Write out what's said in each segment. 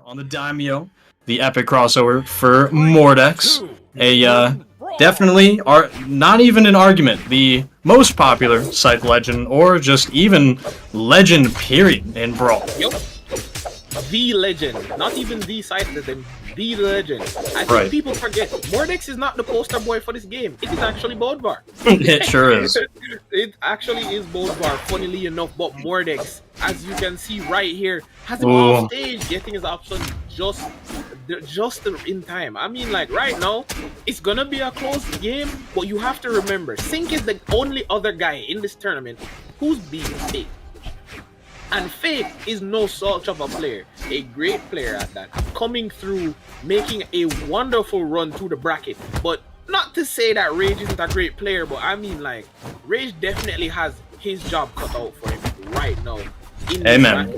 on the Daimyo, the epic crossover for Mordex. Definitely are not even an argument, the most popular Scythe legend, or just even legend period in Brawl. Yep. The legend, not even the Scythe legend, the legend. I think Right. people forget Mordex is not the poster boy for this game. It is actually Bodvar. It sure is. It actually is Bodvar, funnily enough, but Mordex, as you can see right here, has him Ooh. off stage, getting his option just in time. I mean, like, right now, it's gonna be a close game, but you have to remember, Scythe is the only other guy in this tournament who's beaten Fate. And Fate is no slouch of a player, a great player at that, coming through, making a wonderful run through the bracket. But not to say that Rage isn't a great player, but I mean, like, Rage definitely has his job cut out for him right now. Amen.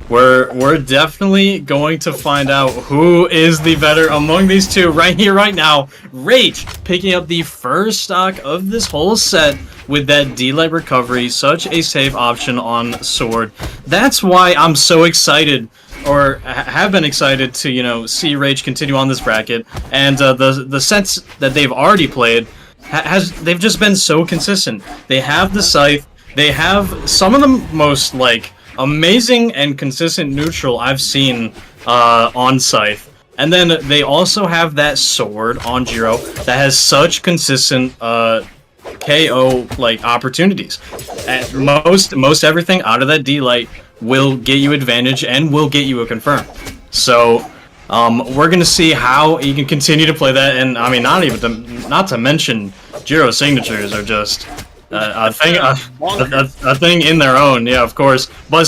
We're definitely going to find out who is the better among these two right here, right now. Rage picking up the first stock of this whole set with that D-Light recovery, such a safe option on Sword. That's why I'm so excited, or have been excited to, you know, see Rage continue on this bracket. And the sets that they've already played, they've just been so consistent. They have the Scythe, they have some of the most, like, amazing and consistent neutral I've seen on Scythe. And then they also have that Sword on Jiro that has such consistent KO like opportunities. And most everything out of that D-Light will get you advantage and will get you a confirm. So we're gonna see how you can continue to play that. And I mean, not to mention Jiro's signatures are just a thing in their own, yeah, of course. But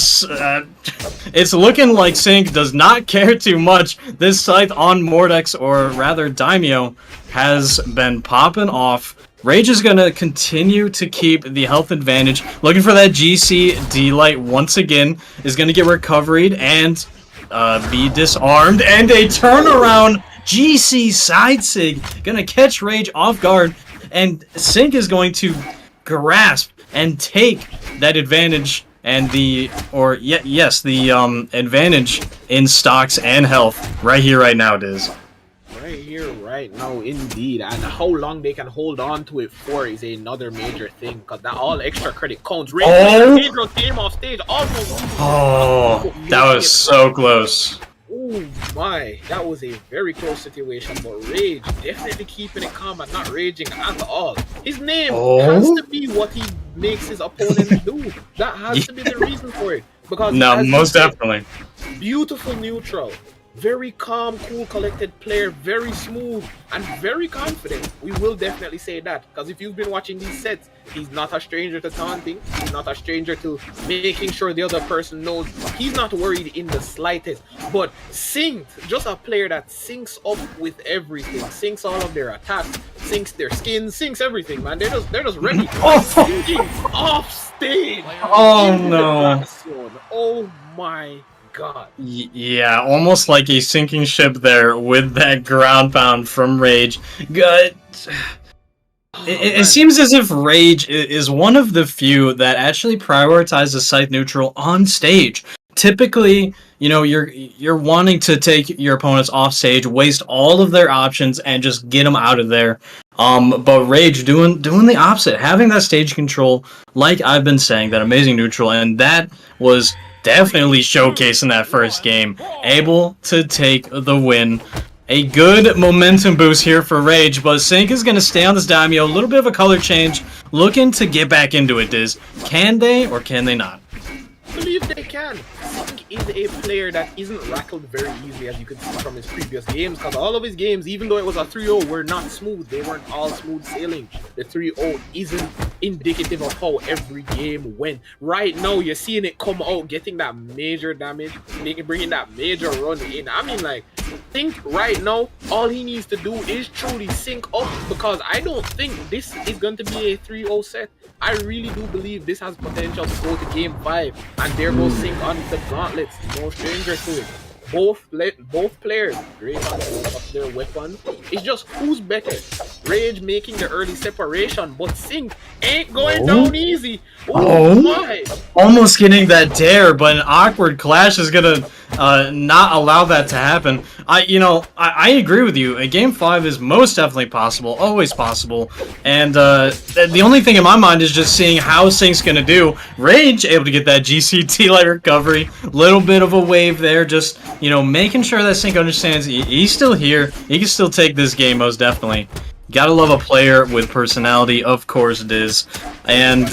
it's looking like Sync does not care too much. This Scythe on Mordex, or rather Daimyo, has been popping off. Rage is gonna continue to keep the health advantage. Looking for that GC D-Light once again. Is gonna get recovered and be disarmed. And a turnaround GC side sig. Gonna catch Rage off guard. And Sync is going to grasp and take that advantage and the advantage in stocks and health right here, right now, Diz. Right here, right now, indeed. And how long they can hold on to it for is another major thing, because that all extra credit counts. Pedro came off stage almost. Oh, that was so close. Oh my, that was a very close situation, but Rage definitely keeping it calm and not raging at all. His name has to be what he makes his opponents do. That has to be the reason for it. Because no, most definitely. Beautiful neutral. Very calm, cool, collected player, very smooth, and very confident. We will definitely say that, because if you've been watching these sets, he's not a stranger to taunting, he's not a stranger to making sure the other person knows. He's not worried in the slightest. But Scythe, just a player that syncs up with everything, syncs all of their attacks, syncs their skins, syncs everything, man. They're just ready. Syncing off stage. Oh no. Oh my God. Yeah, almost like a sinking ship there with that ground pound from Rage. Good. It seems as if Rage is one of the few that actually prioritizes Scythe neutral on stage. Typically, you know, you're wanting to take your opponents off stage, waste all of their options, and just get them out of there. But Rage doing the opposite, having that stage control, like I've been saying, that amazing neutral, and that was definitely showcasing that first game, able to take the win. A good momentum boost here for Rage, but Sync is going to stay on this Daimyo. A little bit of a color change, looking to get back into it, Diz. Can they or can they not? I believe they can. Sync is a player that isn't rattled very easily, as you could see from his previous games, because all of his games, even though it was a 3-0, were not smooth. They weren't all smooth sailing. The 3-0 isn't indicative of how every game went. Right now, you're seeing it come out, getting that major damage, bringing that major run in. I mean, like, think right now, all he needs to do is truly sync up, because I don't think this is going to be a 3-0 set. I really do believe this has potential to go to game 5, and there goes Sync on the gauntlets. No stranger to it. Both players great on both of their weapons. It's just who's better. Rage making the early separation, but Sync ain't going down easy. Oh My. Almost getting that dare, but an awkward clash is gonna not allow that to happen. I agree with you. A game 5 is most definitely possible, always possible. And the only thing in my mind is just seeing how Sync's gonna do. Rage able to get that GCT light recovery, little bit of a wave there, just making sure that Sync understands he's still here. He can still take this game most definitely. Gotta love a player with personality, of course it is. And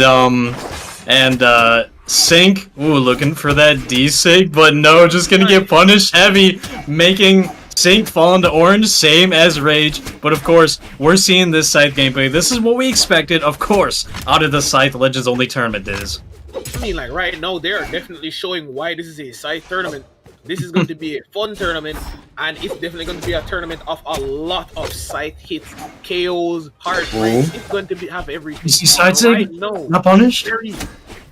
Sync, looking for that D-Sig, but no, just gonna get punished heavy, making Sync fall into orange, same as Rage. But of course, we're seeing this Scythe gameplay. This is what we expected, of course, out of the Scythe Legends Only tournament is. I mean, like, right now, they are definitely showing why this is a Scythe tournament. This is going to be a fun tournament, and it's definitely going to be a tournament of a lot of Scythe hits, KOs, heartbreaks. It's going to have everything. You see Scythe right now, not punished?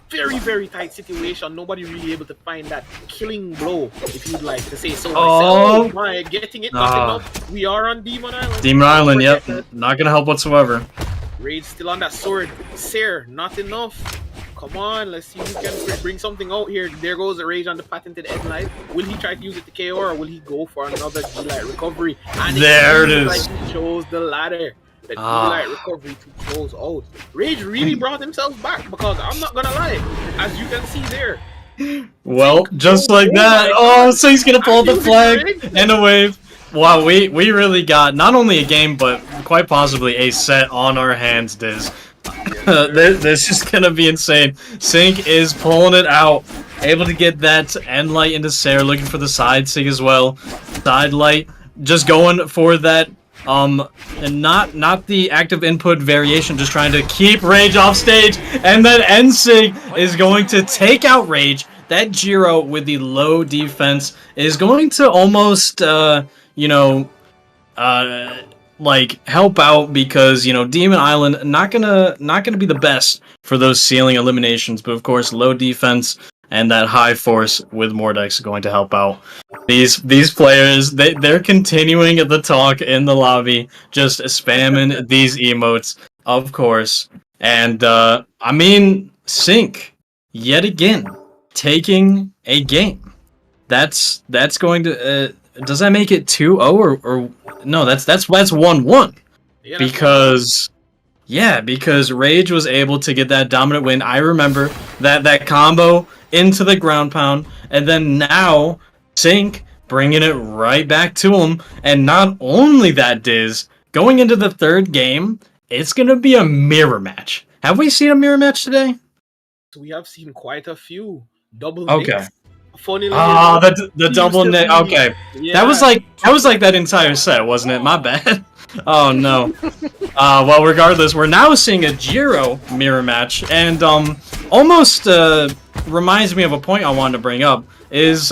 Very, very tight situation. Nobody really able to find that killing blow, if you'd like to say so myself. Oh my, getting it, not enough. We are on Demon Island. Demon Island, yep. Not gonna help whatsoever. Rage still on that sword. Seer, not enough. Come on, let's see who can bring something out here. There goes the Rage on the patented Headlight. Will he try to use it to KO, or will he go for another D-Light recovery? And there it is. Like he chose the latter. The D-Light recovery to close out. Rage really brought himself back, because I'm not gonna lie, as you can see there. Well, just like that. Oh, so he's gonna pull the flag and a wave. Wow, we really got not only a game, but quite possibly a set on our hands, Diz. This is gonna be insane. Sync is pulling it out, able to get that end light into Sarah, looking for the side sig as well. Side light, just going for that. And not the active input variation, just trying to keep Rage off stage, and then end sig is going to take out Rage. That Jiro with the low defense is going to almost like help out, because Demon Island not gonna be the best for those ceiling eliminations, but of course low defense and that high force with Mordex is going to help out. These players, they're continuing the talk in the lobby, just spamming these emotes, of course. And I mean, Sync yet again taking a game. That's going to does that make it 2-0 or no? That's 1-1. Yeah, because Rage was able to get that dominant win. I remember that combo into the ground pound, and then now Sync bringing it right back to him. And not only that, Diz, going into the third game, it's gonna be a mirror match. Have we seen a mirror match today? We have seen quite a few double. Okay. Funny. The double nick. Okay, yeah. That was like that entire set, wasn't it? My bad. Oh no. Well, regardless, we're now seeing a Jiro mirror match, and almost reminds me of a point I wanted to bring up. Is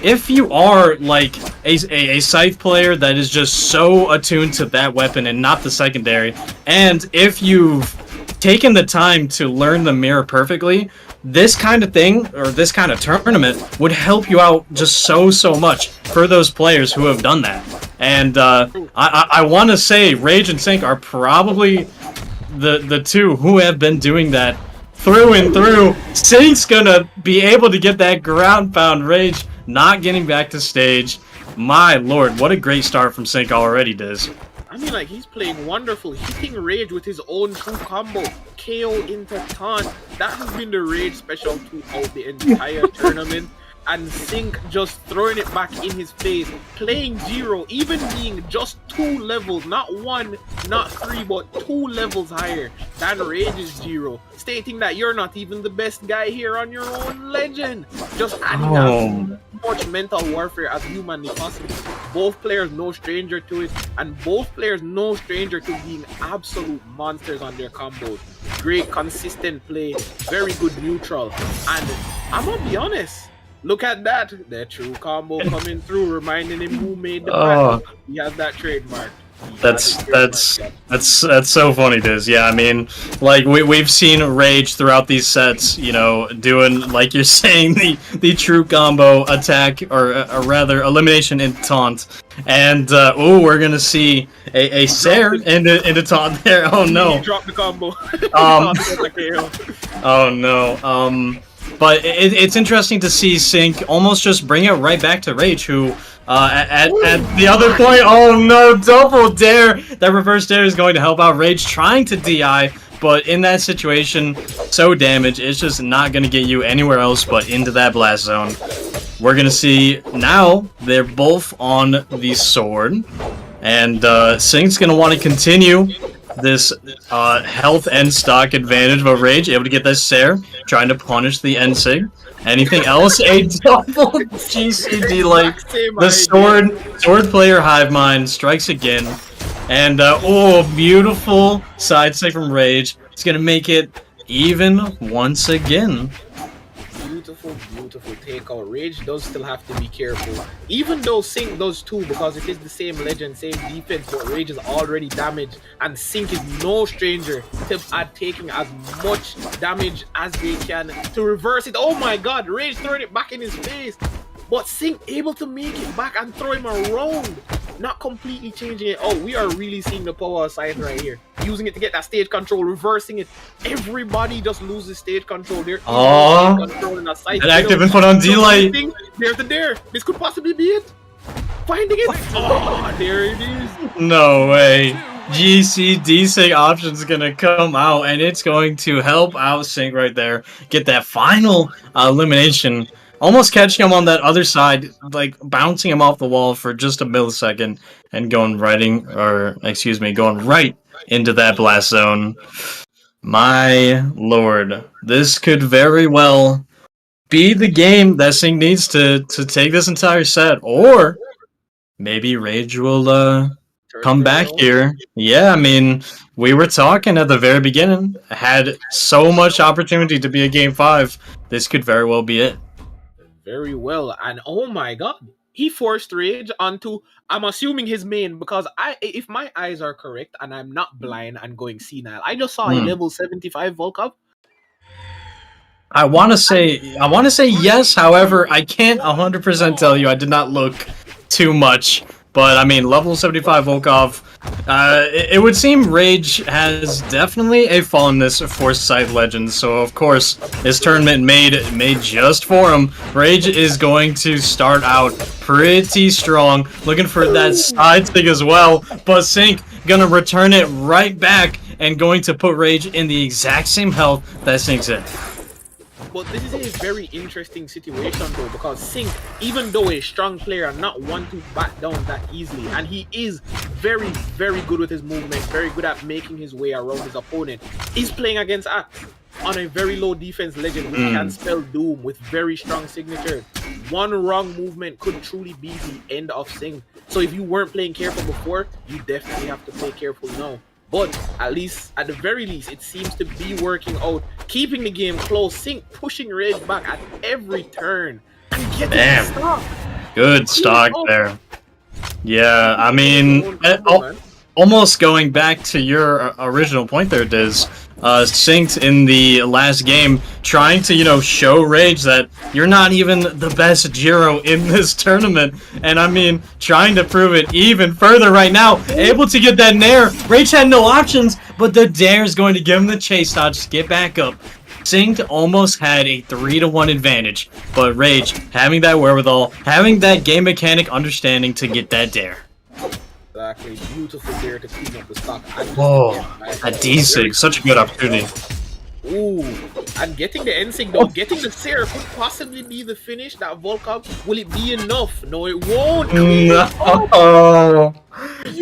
if you are like a Scythe player that is just so attuned to that weapon and not the secondary, and if you've taken the time to learn the mirror perfectly, this kind of thing, or this kind of tournament, would help you out just so much for those players who have done that. And I want to say Rage and Sync are probably the two who have been doing that through and through. Sync's gonna be able to get that ground pound. Rage not getting back to stage. My lord, what a great start from Sync already, Diz. I mean, like, he's playing wonderful, hitting Rage with his own true combo, KO into taunt. That has been the Rage special throughout the entire tournament. And Sync just throwing it back in his face, playing Jiro, even being just 2 levels, not 1, not 3, but 2 levels higher than Rage's Jiro, stating that you're not even the best guy here on your own legend. Just adding as much mental warfare as humanly possible. Both players no stranger to it, and both players no stranger to being absolute monsters on their combos. Great consistent play, very good neutral, and I'm gonna be honest, look at that, the true combo coming through, reminding him who made the battle. He has that trademark. That's so funny, Diz. Yeah, I mean, like we've seen Rage throughout these sets, you know, doing like you're saying the true combo attack or rather elimination into taunt, and oh, we're gonna see a Sair into taunt there. Oh no! He dropped the combo. Oh no. But it's interesting to see Sync almost just bring it right back to Rage, who at the other point, oh no, double dare! That reverse dare is going to help out Rage trying to DI, but in that situation, so damaged, it's just not going to get you anywhere else but into that blast zone. We're going to see now they're both on the sword, and Sync's going to want to continue this health and stock advantage of Rage, able to get this Sair, trying to punish the N-Sig. Anything else? A double GCD, like the sword player hive mind strikes again, and oh, beautiful side stick from Rage. It's gonna make it even once again. Beautiful takeout. Rage does still have to be careful, even though Sync does too, because it is the same legend, same defense, but Rage is already damaged, and Sync is no stranger to taking as much damage as they can to reverse it. Oh my god, Rage throwing it back in his face, but Sync able to make it back and throw him around, not completely changing it. Oh, we are really seeing the power of Scythe right here, using it to get that stage control, reversing it. Everybody just loses stage control. They're controlling a Scythe. An active input on D-Light. There's the dare. This could possibly be it. Finding it. Oh, there it is. No way. GC Sync option's gonna come out, and it's going to help out Sync right there. Get that final elimination. Almost catching him on that other side, like bouncing him off the wall for just a millisecond, and going right into that blast zone. My lord, this could very well be the game that Sync needs to take this entire set, or maybe Rage will come back here. Yeah, I mean, we were talking at the very beginning, had so much opportunity to be a game 5. This could very well be it. Very well, and oh my god, he forced Rage onto, I'm assuming, his main, because if my eyes are correct and I'm not blind and going senile, I just saw a level 75 Volkov. I want to say yes, however, I can't 100% tell you. I did not look too much. But, I mean, level 75 Volkov, it would seem Rage has definitely a fondness for Scythe Legends, so of course, this tournament made just for him. Rage is going to start out pretty strong, looking for that side stick as well, but Sync gonna return it right back and going to put Rage in the exact same health that Sync's in. But this is a very interesting situation though, because Sync, even though a strong player, not one to back down that easily, and he is very, very good with his movement, very good at making his way around his opponent, is playing against Axe on a very low defense legend who can spell doom with very strong signatures. One wrong movement could truly be the end of Sync. So if you weren't playing careful before, you definitely have to play careful now. But at the very least, it seems to be working out, keeping the game close. Sync pushing Rage back at every turn and getting the stock. Good stock there. Yeah, I mean, almost going back to your original point there, Diz. Synced in the last game, trying to, you know, show Rage that you're not even the best Jiro in this tournament. And I mean, trying to prove it even further right now. Able to get that Nair. Rage had no options, but the Dare is going to give him the chase dodge to get back up. Synced almost had a 3-1 advantage, but Rage having that wherewithal, having that game mechanic understanding to get that Dare. Exactly, beautiful there to clean up the stock. Whoa, a D-Sig, such a good opportunity. Ooh, and getting the N-Sig though, getting the Sair could possibly be the finish. That Volkov, will it be enough? No, it won't. No,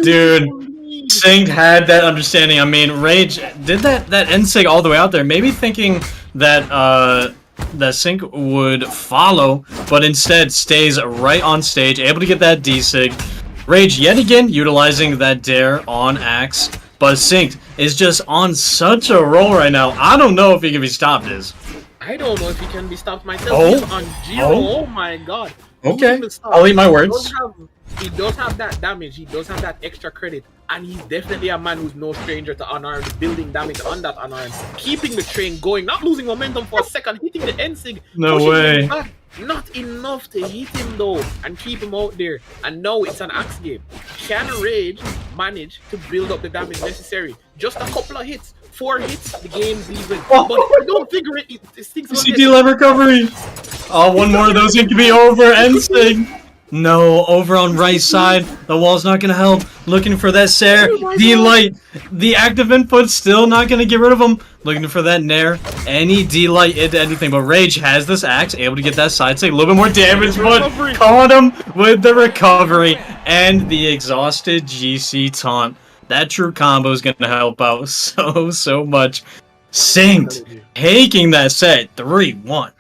dude, Sync had that understanding. I mean, Rage did that N-Sig all the way out there, maybe thinking that that Sync would follow, but instead stays right on stage, able to get that D-Sig. Rage yet again utilizing that Dare on Axe, but Sync is just on such a roll right now. I don't know if he can be stopped, I don't know if he can be stopped myself. He's on Jiro. Oh my god. Okay, I'll eat my words. He does have that damage. He does have that extra credit. And he's definitely a man who's no stranger to unarmed, building damage on that unarmed, keeping the train going, not losing momentum for a second, hitting the NSIG. No way. Not enough to hit him though and keep him out there. And now it's an axe game. Can Rage manage to build up the damage necessary? Just a couple of hits. 4 hits, the game's even. Oh. But I don't figure it. This thing's gonna CD live recovery. Oh, one more of those it could be over. NSIG. No, over on right side. The wall's not gonna help. Looking for that Sair. D-Light. The active input's still not gonna get rid of him. Looking for that Nair. Any D-Light into anything. But Rage has this axe, able to get that side take. A little bit more damage, but caught him with the recovery. And the exhausted GC taunt. That true combo is gonna help out so much. Synced. Taking that set 3-1.